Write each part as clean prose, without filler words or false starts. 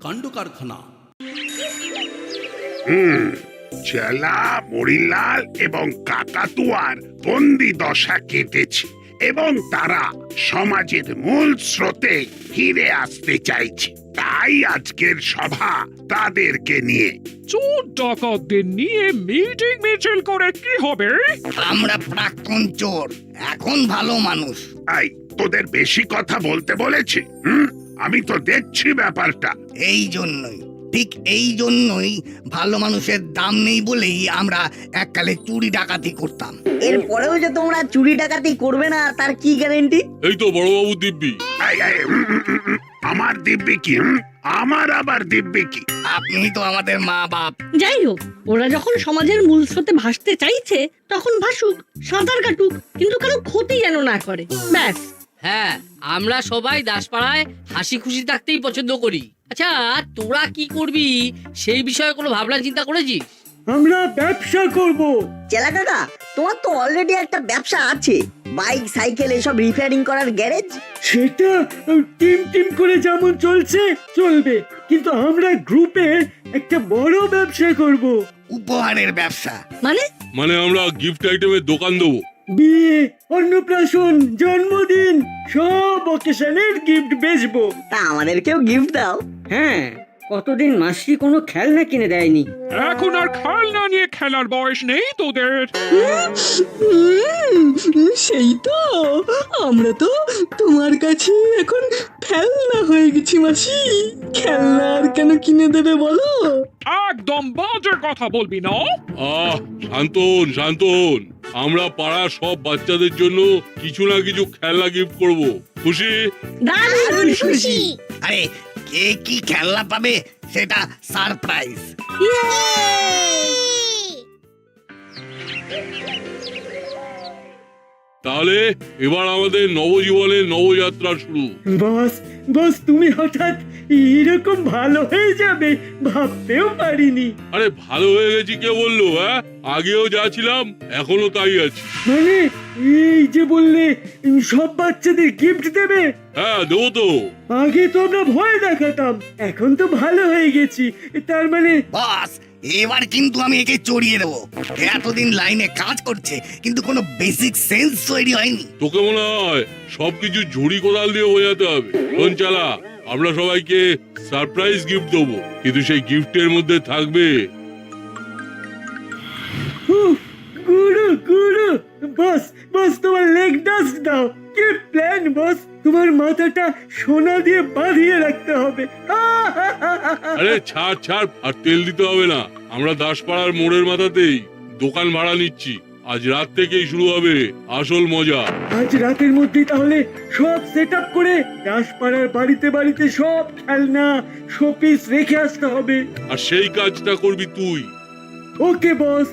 কাণ্ড কারখানা। চেলা, মরিলাল এবং কাকাতুয়ার বন্দি দশা কেটেছে এবং তারা সমাজের মূল স্রোতে ফিরে আসতে চাইছে। তাই আজকের সভা তাদেরকে নিয়ে। চোর ডাকাতদের নিয়ে মিটিং মিছিল করে কি হবে? আমরা প্রাক্তন চোর, এখন ভালো মানুষ। আই তোদের বেশি কথা বলতে বলেছি? আমি তো দেখছি ব্যাপারটা। এই জন্যই, ঠিক এই জন্যই ভালো মানুষের দাম নেই বলেই আমরা এককালে চুরি ডাকাতি করতাম। এরপরেও যে তোমরা চুরি ডাকাতি করবে না তার কি গ্যারেন্টি? এই তো বড়বাবু দিব্যি। আমার দিব্যি কি? আমার আবার দিব্যি কি? আপনি তো আমাদের মা বাপ। যাই হোক, ওরা যখন সমাজের মূল স্রোতে ভাসতে চাইছে তখন ভাসুক, সাঁতার কাটুক, কিন্তু কারো ক্ষতি যেন না করে, ব্যাস। হ্যাঁ, আমরা সবাই দাসপাড়ায় হাসি খুশি থাকতেই পছন্দ করি। আচ্ছা, তোরা কি করবি সেই বিষয়ে কোনো ভাবনা চিন্তা করেছিস? আমরা ব্যবসা করব। চেলা কাকা, তোমার তো অলরেডি একটা ব্যবসা আছে, বাইক সাইকেল এসব রিপেয়ারিং করার গ্যারেজ। সেটা টিম টিম করে যেমন চলছে চলবে, কিন্তু আমরা গ্রুপে একটা বড় ব্যবসা করব। উপহারের ব্যবসা। মানে আমরা গিফট আইটেমের দোকান দেবো। বিয়ে, অন্নপ্রাশন, জন্মদিন সব অকেশনের গিফট বেচবো। তা আমাদেরকেও গিফট দাও। হ্যাঁ, কতদিন মাসি কোনো খেলনা কিনে দেয়নি। এখন আর খেলনা নিয়ে খেলার বয়স নেই তোদের। সেই তো, আমরা তো তোমার কাছে এখন খেলনা হয়ে গেছি মাসি। খেলনা আর কেন কিনে দেবে বলো? একদম বাজে কথা বলবি না। শান্তন শান্তন, আমরা পাড়ার সব বাচ্চাদের জন্য কিছু না কিছু খেলনা গিফট করব। খুশি? দারুণ খুশি। আরে কে কি খেলনা পাবে সেটা সারপ্রাইজ। তাহলে এবার আমাদের নবজীবনের নবযাত্রা শুরু। বস, বস তুমি হঠাৎ এরকম ভালো হয়ে যাবে ভাবতেও পারিনি। আরে ভালো হয়ে গেছি কে বললো? আগেও যা ছিলাম এখনো তাই আছি। মানে এই যে বললে সব বাচ্চাদের গিফট দেবে? হ্যাঁ দেবো তো। আগে তো আমরা ভয় দেখাতাম, এখন তো ভালো হয়ে গেছি, তার মানে? বস, এবার কিন্তু আমি একে চড়িয়ে দেবো। এতদিন লাইনে কাজ করছে কিন্তু কোনো বেসিক সেন্স তৈরি হয়নি। তোকে মনে হয় সবকিছু ঝুড়ি কোদাল দিয়ে বোঝাতে হবে? শোন চালা, আমরা সবাইকে সারপ্রাইজ গিফট দেবো, কিন্তু সেই গিফটের মধ্যে থাকবে গুরু গুরু। বস, বস তোমার লেগ ডাস্ট দাও। কি প্ল্যান বস? তোমার মাথাটা সোনা দিয়ে বাঁধিয়ে রাখতে হবে। আরে ছাড় ছাড়, আর তেল দিতে হবে না। আমরা দাসপাড়ার মোড়ের মাথাতেই দোকান ভাড়া নিচ্ছি। আজ রাত থেকেই শুরু হবে আসল মজা। আজ রাতের মধ্যে তাহলে সব সেট আপ করে দাসপাড়ার বাড়িতে বাড়িতে সব খেলনা শোপিস রেখে আসতে হবে। আর সেই কাজটা করবি তুই। ওকে বস।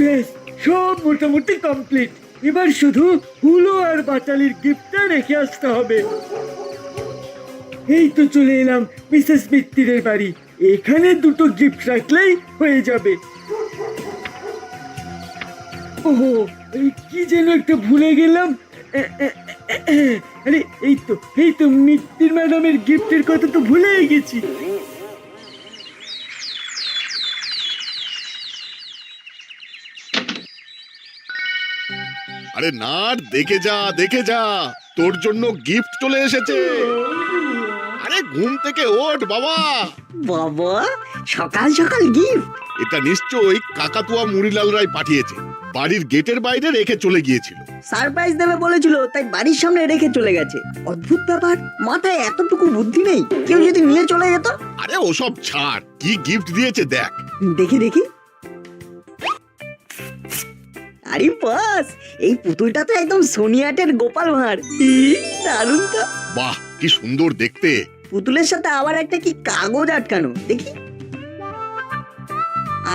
বেশ, সব মোটামুটি কমপ্লিট। এবার শুধু হুলো আর বাটালির গিফটটা রেখে আসতে হবে। এই তো চলে এলাম মিসেস মিত্তিরের বাড়ি। এখানে দুটো গিফট রাখলেই হয়ে যাবে। ওহো, কি যেন একটা ভুলে গেলাম। আরে এই তো মিত্তির ম্যাডামের গিফটের কথা তো ভুলেই গেছি। আরে না, দেখে যা দেখে যা, তোর জন্য গিফট চলে এসেছে। আরে ঘুম থেকে ওঠ বাবা। বাবা, সকাল সকাল গিফট? এটা নিশ্চয়ই কাকাতুয়া মুড়িলাল রায় পাঠিয়েছে। বাড়ির গেটের বাইরে রেখে চলে গিয়েছিল। সারপ্রাইজ দেবে বলেছিল, তাই বাড়ির সামনে রেখে চলে গেছে। অদ্ভুত ব্যাপার, মাথায় এতটুকু বুদ্ধি নেই। কেউ যদি নিয়ে চলে যেত? আরে ওসব ছাড়, কি গিফট দিয়েছে দেখ। দেখি দেখি। আরে বস, এই পুতুলটা তো একদম সোনিয়াটের গোপাল ভাঁড়। দারুণ তো। বাহ, কি সুন্দর দেখতে। পুতুলের সাথে আবার একটা কি কাগজ আটকানো, দেখি।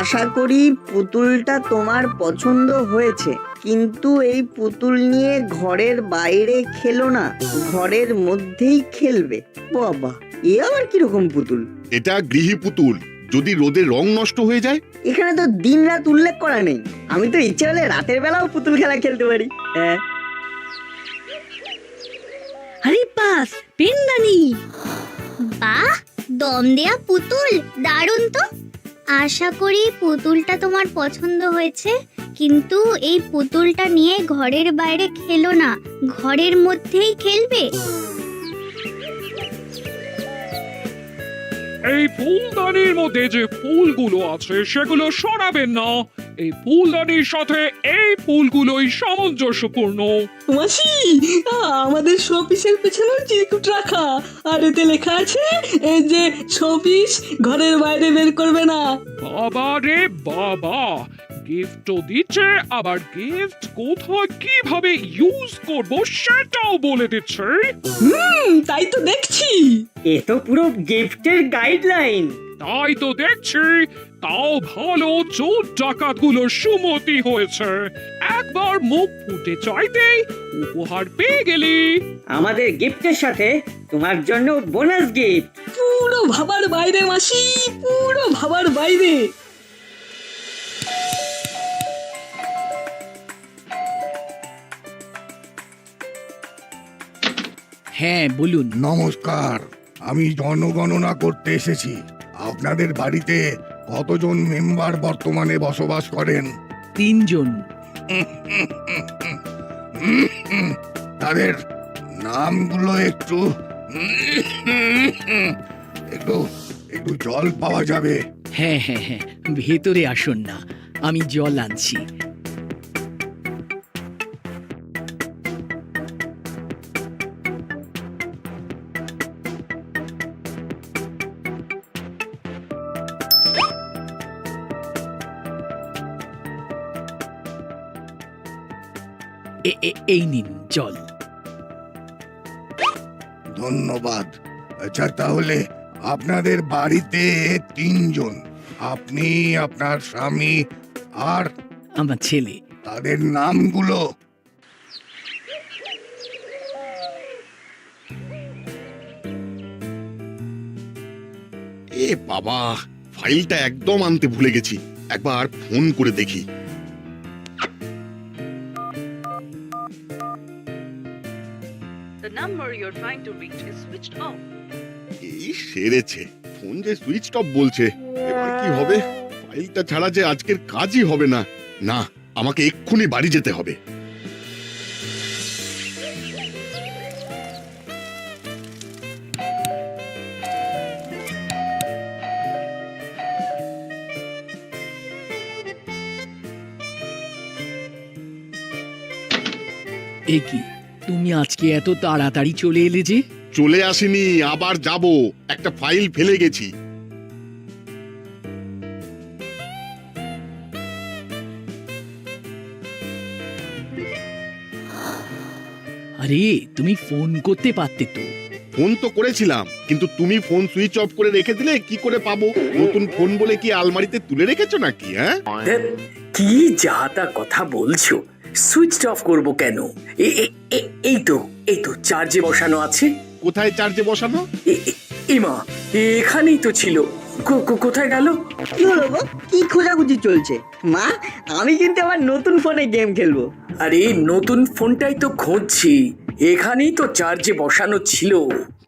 আশা করি পুতুলটা তোমার পছন্দ হয়েছে, কিন্তু এই পুতুল নিয়ে ঘরের বাইরে খেলো না, ঘরের মধ্যেই খেলবে। বাবা, এ আবার কিরকম পুতুল? এটা গৃহী পুতুল, যদি রোদে রং নষ্ট হয়ে যায়? এখানে তো দিন রাত উল্লেখ করা নেই। আমি তো ইচ্ছে হলে রাতের বেলাও পুতুল খেলা খেলতে পারি। হ্যাঁ, আরে বাস পেনদানি। বাহ, দম দেয়া পুতুল, দারুণ তো। আশা করি পুতুলটা তোমার পছন্দ হয়েছে, কিন্তু এই পুতুলটা নিয়ে ঘরের বাইরে খেলো না, ঘরের মধ্যেই খেলবে। এই ফুলদানির মধ্যে যে ফুলগুলো আছে সেগুলো সরাবেন না। এই ফুলদানির সাথে এই ফুলগুলোই সামঞ্জস্যপূর্ণ। মাসি, আমাদের শোপিসের পেছনে চিরকুট রাখা, আর এতে লেখা আছে এই যে শোপিস ঘরের বাইরে বের করবে না। বাবা রে বাবা, গিফটও দিচ্ছে, আবার গিফট কোথায় কিভাবে ইউজ করব সেটাও বলে দিচ্ছে। তাই তো দেখছি। এ তো পুরো গিফটের গাইডলাইন। তাই তো দেখছি, তাও ভালো চোর ডাকাত গুলো সুমতি হয়েছে। একবার মুখ ফুটে চাইতেই উপহার পেয়ে গেলি। আমাদের গিফটের সাথে তোমার জন্য বোনাস গিফট। পুরো ভাবার বাইরে মাসি, পুরো ভাবার বাইরে। হ্যাঁ বলুন। নমস্কার, আমি জনগণনা করতে এসেছি। আপনাদের বাড়িতে কতজন মেম্বার বর্তমানে বসবাস করেন? 3 জন। তাদের নামগুলো একটু একটু একটু জল পাওয়া যাবে? হ্যাঁ হ্যাঁ হ্যাঁ, ভেতরে আসুন না, আমি জল আনছি। এই নিন জল। ধন্যবাদ। আচ্ছা, তাহলে আপনাদের বাড়িতে 3 জন, আপনি, আপনার স্বামী আর আমার ছেলে। তাদের নামগুলো? এ বাবা, ফাইলটা একদম আনতে ভুলে গেছি, একবার ফোন করে দেখি। এই সেরেছে, ফোন যে সুইচ অফ বলছে। এবার কি হবে? ফাইলটা ছাড়া যে আজকের কাজই হবে না। না, আমাকে এক্ষুনি বাড়ি যেতে হবে। এ কি, তুমি আজকে এত তাড়াতাড়ি চলে এলে যে? চলে আসিনি, আবার যাব। একটা ফাইল ফেলে গেছি। আরে তুমি ফোন করতে পারতে তো। ফোন তো করেছিলাম, কিন্তু তুমি ফোন সুইচ অফ করে রেখে দিলে, কি করে পাবো? নতুন ফোন বলে কি আলমারিতে তুলে রেখেছো নাকি? হ্যাঁ, কি যা তা কথা বলছো? সুইচ অফ করব কেন? এই তো চার্জে বসানো আছে। কোথায় চার্জে বসানো? ইমা, এখানেই তো ছিল। কোথায় গেল? কি হলো গো? কি খোঁজাখুঁজি চলছে? মা, আমি কিন্তু আমার নতুন ফোনে গেম খেলবো। আরে নতুন ফোনটাই তো খুঁজছি, এখানেই তো চার্জে বসানো ছিল।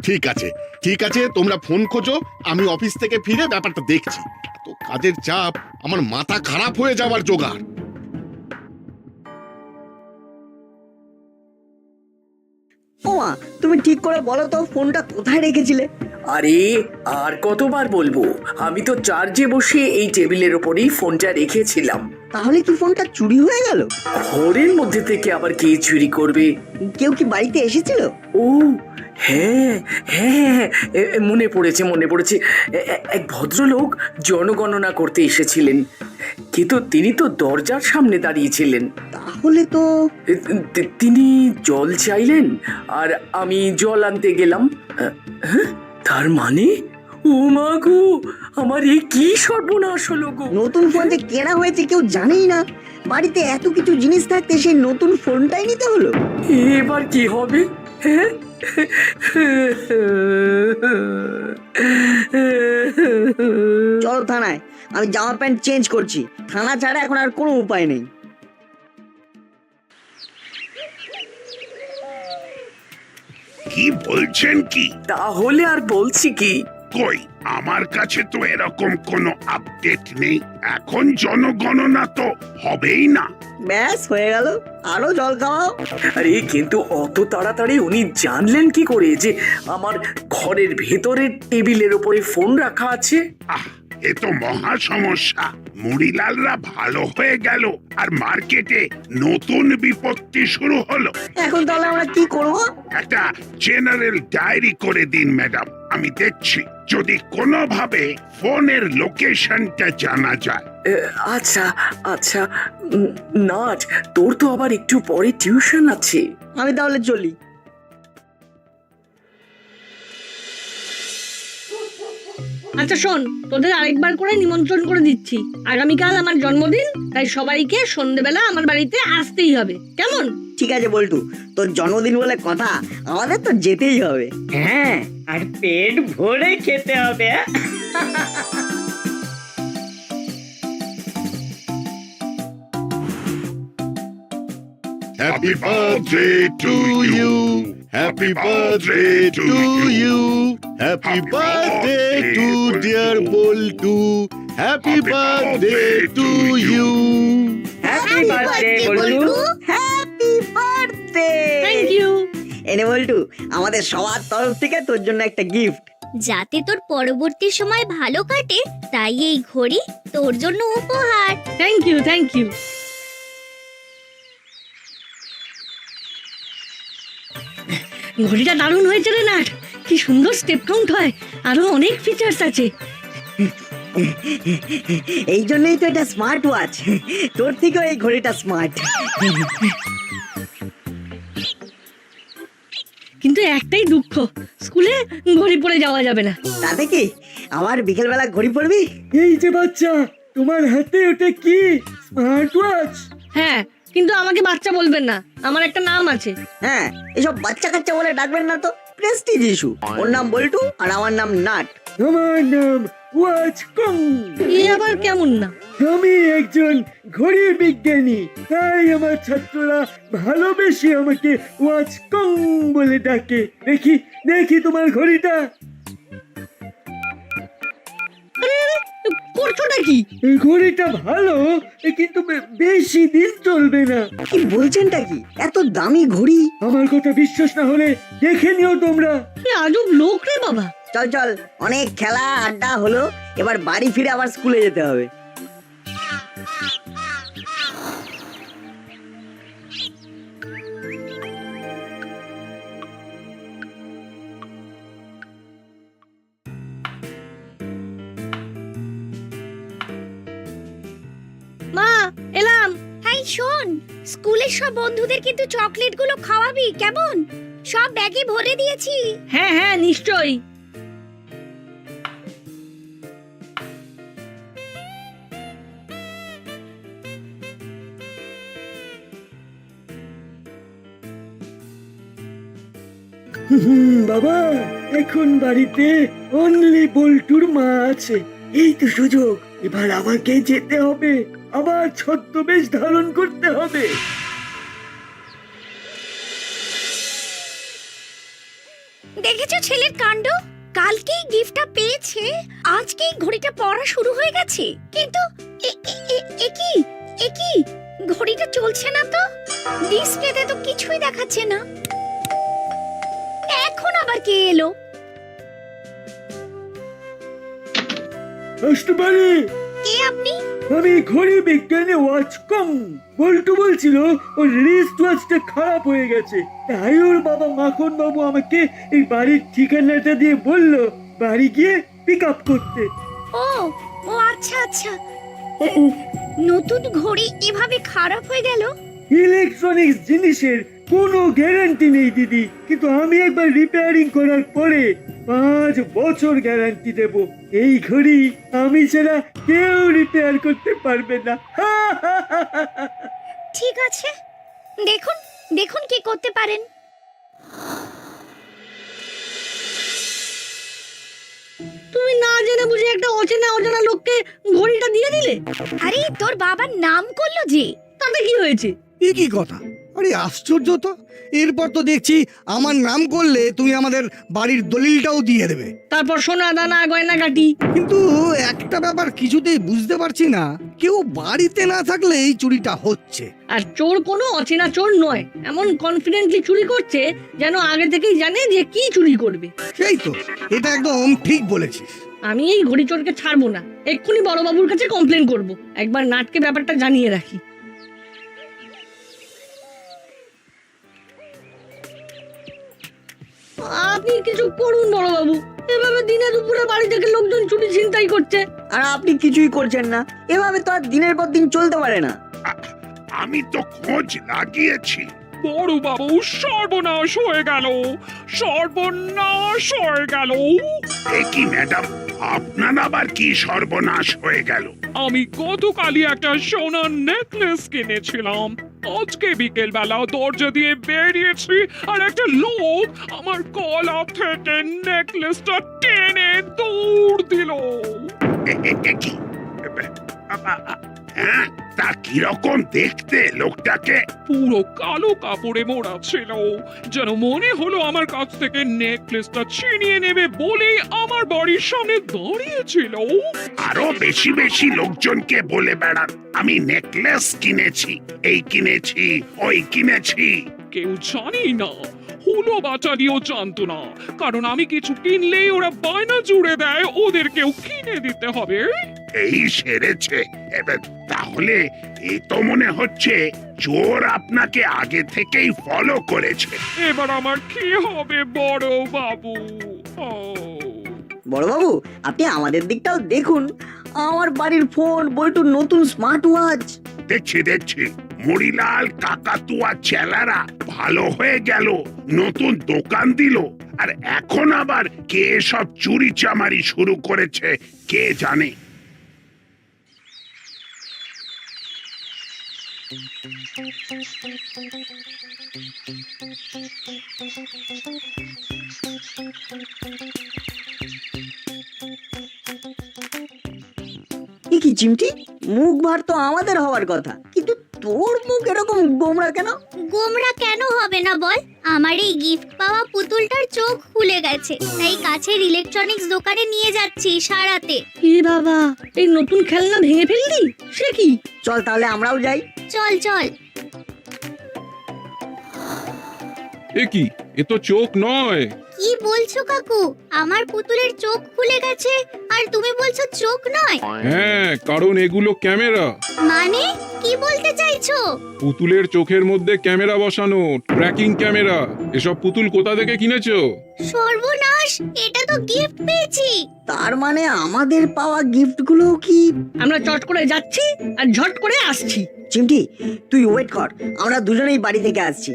ঠিক আছে ঠিক আছে, তোমরা ফোন খোঁজো, আমি অফিস থেকে ফিরে ব্যাপারটা দেখছি। এত কাজের চাপ, আমার মাথা খারাপ হয়ে যাওয়ার জোগাড়। ও মা, তুমি ঠিক করে বলো তো ফোনটা কোথায় রেখেছিলে? আরে আর কতবার বলবো, আমি তো চার্জে বসে এই টেবিলের ওপরেই ফোনটা রেখেছিলাম। তাহলে কি ফোনটা চুরি হয়ে গেল? ঘরের মধ্যে থেকে আবার কে চুরি করবে? কেউ কি বাড়িতে এসেছিল? ও হ্যাঁ হ্যাঁ, মনে পড়েছে। এক ভদ্রলোক জনগণনা করতে এসেছিলেন, কিন্তু তিনি তো দরজার সামনে দাঁড়িয়েছিলেন। তাহলে তো তিনি জল চাইলেন, আর আমি জল আনতে গেলাম। হ্যাঁ, তার মানে ও মা গো, আমার এই কি সর্বনাশ হলো গো! নতুন ফোন যে কেনা হয়েছে কেউ জানেই না। বাড়িতে এত কিছু জিনিস থাকতে সেই নতুন ফোনটাই নিতে হলো। এবার কি হবে? হ্যাঁ, চলো থানায়, আমি জামা প্যান্ট চেঞ্জ করছি। থানা ছাড়া এখন আর কোনো উপায় নেই। কি বলছেন কি? তাহলে আর বলছি কি, কই, আমার কাছে তো এরকম কোনো আপডেট নেই। এখন জনগণনা তো হবেই না। ব্যাস হয়ে গেল, আরো জল খাওয়াও। আরে কিন্তু অত তাড়াতাড়ি উনি জানলেন কি করে যে আমার ঘরের ভেতরের টেবিলের উপরে ফোন রাখা আছে? আহ, এ তো মহা সমস্যা। মুড়িলালরা ভালো হয়ে গেল আর মার্কেটে নতুন বিপত্তি শুরু হলো। এখন তাহলে আমরা কি করবো? একটা জেনারেল ডায়েরি করে দিন ম্যাডাম, আমি দেখছি যদি কোনোভাবে ফোনের লোকেশনটা জানা যায়। আচ্ছা আচ্ছা, নাট, তোর তো আবার একটু পরে টিউশন আছে। আমি তাহলে চলি। আচ্ছা শোন, তোদের আরেকবার করে নিমন্ত্রণ করে দিচ্ছি। আগামীকাল আমার জন্মদিন, তাই সবাইকে সন্ধ্যেবেলা আমার বাড়িতে আসতেই হবে, কেমন? ঠিক আছে বল্টু, তোর জন্মদিন বলে কথা, আমাদের তো যেতেই হবে। হ্যাঁ, আর পেট ভরে খেতে হবে। Happy birthday to you, happy birthday to you, happy birthday to dear Boltu, happy birthday to you. Happy birthday Boltu, happy birthday. Thank you. এনে বল্টু, আমাদের সবার তরফ থেকে তোর জন্য একটা গিফট। যাতে তোর পরবর্তী সময় ভালো কাটে, তাই এই ঘড়ি তোর জন্য উপহার। Thank you, thank you. ঘড়িটা দারুণ হয়েছে রে নাট, কি সুন্দর স্টেপ কাউন্ট হয়, আরো অনেক ফিচার্স আছে। এই জন্যই তো এটা স্মার্ট ওয়াচ। তোর থেকেও এই ঘড়িটা স্মার্ট। কিন্তু একটাই দুঃখ, স্কুলে ঘড়ি পরে যাওয়া যাবে না। তাতে কি, আবার বিকেলবেলা ঘড়ি পরবি? এই যে বাচ্চা, তোমার হাতে ওটা কি? Smart watch? হ্যাঁ, কিন্তু আমাকে বাচ্চা বলবেন না, আমার একটা নাম আছে। হ্যাঁ, এসব বাচ্চা কাচ্চা বলে ডাকবেন না তো, প্রেস্টিজ ইস্যু। ওর নাম বল্টু আর আমার নাম নাট। আমার নাম ওয়াচ কং। এ আবার কেমন না? আমি একজন ঘড়ি বিজ্ঞানী, তাই আমার ছাত্ররা ভালোবেসে আমাকে ওয়াচ কং বলে ডাকে। দেখি দেখি তোমার ঘড়িটা। করছোটা কি? এই ঘড়িটা ভালো, কিন্তু বেশি দিন চলবে না। কি বলছেনটা কি? এত দামি ঘড়ি? আমার কথা বিশ্বাস না হলে দেখে নিও তোমরা। কি আজব লোক রে বাবা। চল চল, অনেক খেলা আড্ডা হলো, এবার বাড়ি ফিরে আবার স্কুলে যেতে হবে। মা, এলাম। হাই শোন, স্কুলের সব বন্ধুদের কিন্তু চকলেটগুলো খাওয়াবি, কেমন? সব ব্যাগে ভরে দিয়েছি। হ্যাঁ হ্যাঁ, নিশ্চয়ই। বাবা, এখন বাড়িতে অনলি বল্টুর মা আছে। এই তো সুযোগ, এবার আমাকে যেতে হবে, আবার ছদ্মবেশ ধারণ করতে হবে। দেখেছো ছেলের কাণ্ড? কালকেই গিফটটা পেয়েছে, আজকেই ঘড়িটা পরা শুরু হয়ে গেছে। কিন্তু এ কি ঘড়িটা চলছে না তো, ডিসপ্লেতে তো কিছুই দেখাচ্ছে না। এখন আবার কে এলো? আসতে পারি? কে আপনি? আমি ঘড়ি বিজ্ঞানী ওয়াচ কং। বল্টু বলছিল ওর রিস্ট ওয়াচটা খারাপ হয়ে গেছে, তাই ওর বাবা মাখন বাবু আমাকে এই বাড়ির ঠিকানাটা দিয়ে বলল বাড়ি গিয়ে পিক আপ করতে। ও ও আচ্ছা আচ্ছা, নতুন ঘড়ি এভাবে খারাপ হয়ে গেল? ইলেকট্রনিক্স জিনিসের কোনো গ্যারান্টি নেই দিদি, কিন্তু আমি একবার রিপেয়ারিং করার পরে 5 বছর গ্যারান্টি দেব। এই ঘড়ি আমি ছাড়া কেউ রিপেয়ার করতে পারবে না। ঠিক আছে, দেখুন দেখুন কি করতে পারেন। একটা অচেনা অজানা লোককে ঘড়িটা দিয়ে দিলে? আরে তোর বাবার নাম করলো যে। তাতে কি হয়েছে? এ কি কথা? আরে আশ্চর্য তো! এরপর তো দেখছি আমার নাম করলে তুমি আমাদের বাড়ির দলিলটাও দিয়ে দেবে। তারপর সোনা দানা গয়না কাটি। কিন্তু একটা ব্যাপার কিছুতেই বুঝতে পারছি না, কেউ বাড়িতে না থাকলে এই চুরিটা হচ্ছে। আর চোর কোনো অচেনা চোর নয়, এমন কনফিডেন্টলি চুরি করছে যেন আগে থেকেই জানে যে কি চুরি করবে। সেই তো, এটা একদম ঠিক বলেছিস। আমি এই ঘড়ি চোরকে ছাড়বো না, এক্ষুনি বড়বাবুর কাছে কমপ্লেন করব। একবার নাটকে ব্যাপারটা জানিয়ে রাখি। আপনি কিছু করুন বড়বাবু, এভাবে দিনে দুপুরে বাড়ি থেকে লোকজন চুরি ছিনতাই করছে। আর আপনি কিছুই করছেন না, এভাবে তো আর দিনের পর দিন চলতে পারে না। আমি তো খোঁজ লাগিয়েছি। বড় বাবু, সর্বনাশ হয়ে গেল, সর্বনাশ হয়ে গেল। এ কি ম্যাডাম, আপনার আবার কি সর্বনাশ হয়ে গেল? আমি গতকালই একটা সোনার নেকলেস কিনেছিলাম। আজকে বিকেল বেলা দরজা দিয়ে বেরিয়েছি আর একটা লোক আমার গলা থেকে নেকলেসটা টেনে দৌড় দিল। এ কি? হ্যাঁ, তা কিরকম দেখতে লোকটাকে? পুরো কালো কাপড়ে মোড়া ছিল, যেন মনে হলো আমার কাছ থেকে নেকলেসটা ছিনিয়ে নেবে বলেই আমার বাড়ির সামনে দাঁড়িয়েছিল। আরো বেশি বেশি লোকজনকে বলে বেড়ান আমি নেকলেস কিনেছি, এই কিনেছি, ওই কিনেছি। কেউ জানি না, হুলো বাচালিও জানতো না, কারণ আমি কিছু কিনলেই ওরা বায়না জুড়ে দেয় ওদেরকেও কিনে দিতে হবে। এই সেরেছে। এবার তাহলে এই তো মনে হচ্ছে চোর আপনাকে আগে থেকেই ফলো করেছে। এবার আমার কি হবে বড় বাবু? বড়বাবু, আপনি আমাদের দিকটাও দেখুন। আমার বাড়ির ফোন, বল্টুর নতুন স্মার্ট ওয়াচ। দেখছি দেখছি, মরিলাল কাকাতুয়া চেলারা ভালো হয়ে গেল, নতুন দোকান দিল, আর এখন আবার কে সব চুরি চামারি শুরু করেছে কে জানে। কি চিমটি, মুখ ভার তো আমাদের হওয়ার কথা, কিন্তু তোর মুখ এরকম গোমরা কেন? গোমরা কেন হবে না বল? আমার এই গিফট পাওয়া পুতুলটার চোখ খুলে গেছে, তাই কাছের ইলেকট্রনিক্স দোকানে নিয়ে যাচ্ছি সারাতে। এ বাবা, এই নতুন খেলনা ভেঙে ফেললি? সে কি? চল তাহলে আমরাও যাই। চল চল। এ কি, এ তো চোখ নয়। কি বলছো কাকু? আমার পুতুলের চোখ খুলে গেছে আর তুমি বলছো চোখ নয়? হ্যাঁ, কারণ এগুলো ক্যামেরা। মানে কি বলতে চাইছো? পুতুলের চোখের মধ্যে ক্যামেরা বসানো, ট্র্যাকিং ক্যামেরা। এসব পুতুল কোথা থেকে কিনেছো? সর্বনাশ, এটা তো গিফট পেয়েছি। তার মানে আমাদের পাওয়া গিফটগুলো কি? আমরা চট করে যাচ্ছি আর ঝট করে আসছি। চিমটি, তুই ওয়েট কর, আমরা দুজনেই বাড়ি থেকে আসছি।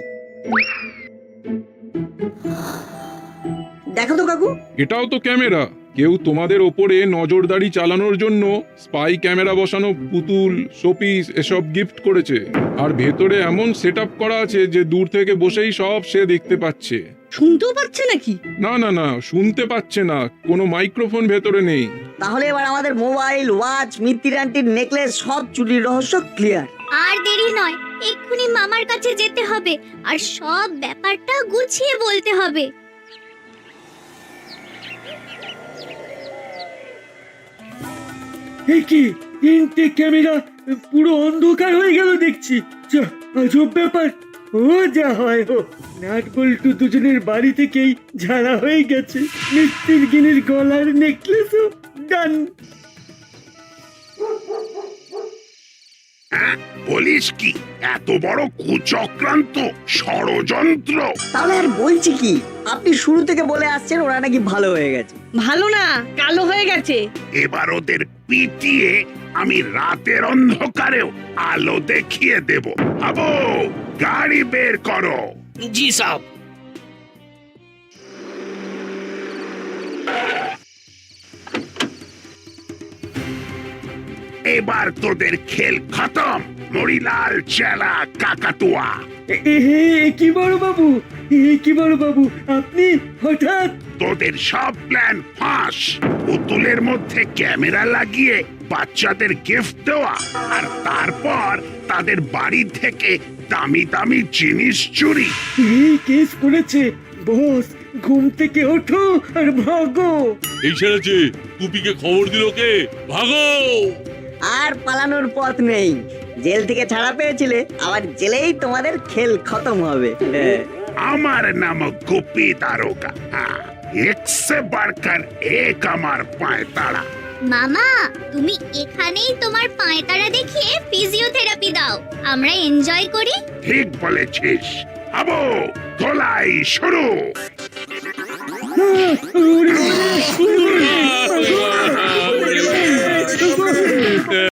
দেখো তো কাকু, এটাও তো ক্যামেরা। কেউ তোমাদের ওপরে নজরদারি চালানোর জন্য স্পাই ক্যামেরা বসানো পুতুল, শোপিস এসব গিফট করেছে। আর ভেতরে এমন সেটআপ করা আছে যে দূর থেকে বসেই সব সে দেখতে পাচ্ছে। শুনতেও পাচ্ছে নাকি? না না না, শুনতে পাচ্ছে না, কোনো মাইক্রোফোন ভেতরে নেই। তাহলে এবার আমাদের মোবাইল, ওয়াচ, মিত্তির আন্টির নেকলেস সব চুরির রহস্য ক্লিয়ার। আর দেরি নয়, এক্ষুনি মামার কাছে যেতে হবে আর সব ব্যাপারটা গুছিয়ে বলতে হবে। এ কি, তিনটে ক্যামেরা পুরো অন্ধকার হয়ে গেল দেখছি। যা, আজব ব্যাপার। ও যা হয় হোক, নাট বল্টু দুজনের বাড়ি থেকেই ঝাড়া হয়ে গেছে। মিত্তির গিনির গলার নেকলেসও ডান। বলিস কি, এত বড় কুচক্রান্ত, ষড়যন্ত্র? তাহলে আর বলছি কি, আপনি শুরু থেকে বলে আসছেন ওরা নাকি ভালো হয়ে গেছে। ভালো না, কালো হয়ে গেছে। এবার ওদের পিটিয়ে আমি রাতের অন্ধকারেও আলো দেখিয়ে দেব। আবো, গাড়ি বের করো। জি সাহেব। এবার তোদের খেল খতম। মরিলাল চেলা কাকাতুয়া। কি বড় বাবু, কি বড় বাবু, আপনি হঠাৎ? তোদের সব প্ল্যান ফাঁস। পুতুলের মধ্যে ক্যামেরা লাগিয়ে বাচ্চাদের গিফট দেওয়া, আর তারপর তাদের বাড়ি থেকে দামি দামি জিনিস চুরি। এই কেস করেছে বস। ঘুম থেকে ওঠো আর ভাগো। এই ছেড়েছে, টুপিকে খবর দিল কে? ভাগো! আর পালানোর পথ নেই। জেল থেকে ছাড়া পেয়েছিলে, আবার জেলেই তোমাদের খেল খতম হবে। আমার নাম গোপী দারোগা। এক সে বাড়কার এক আমার পায়ে তাড়া। মামা, তুমি এখানেই তোমার পায়তারা দেখিয়ে ফিজিওথেরাপি দাও, আমরা এনজয় করি। ঠিক বলেছিস। আবো তোলাই শুরু। ওরে বাবা,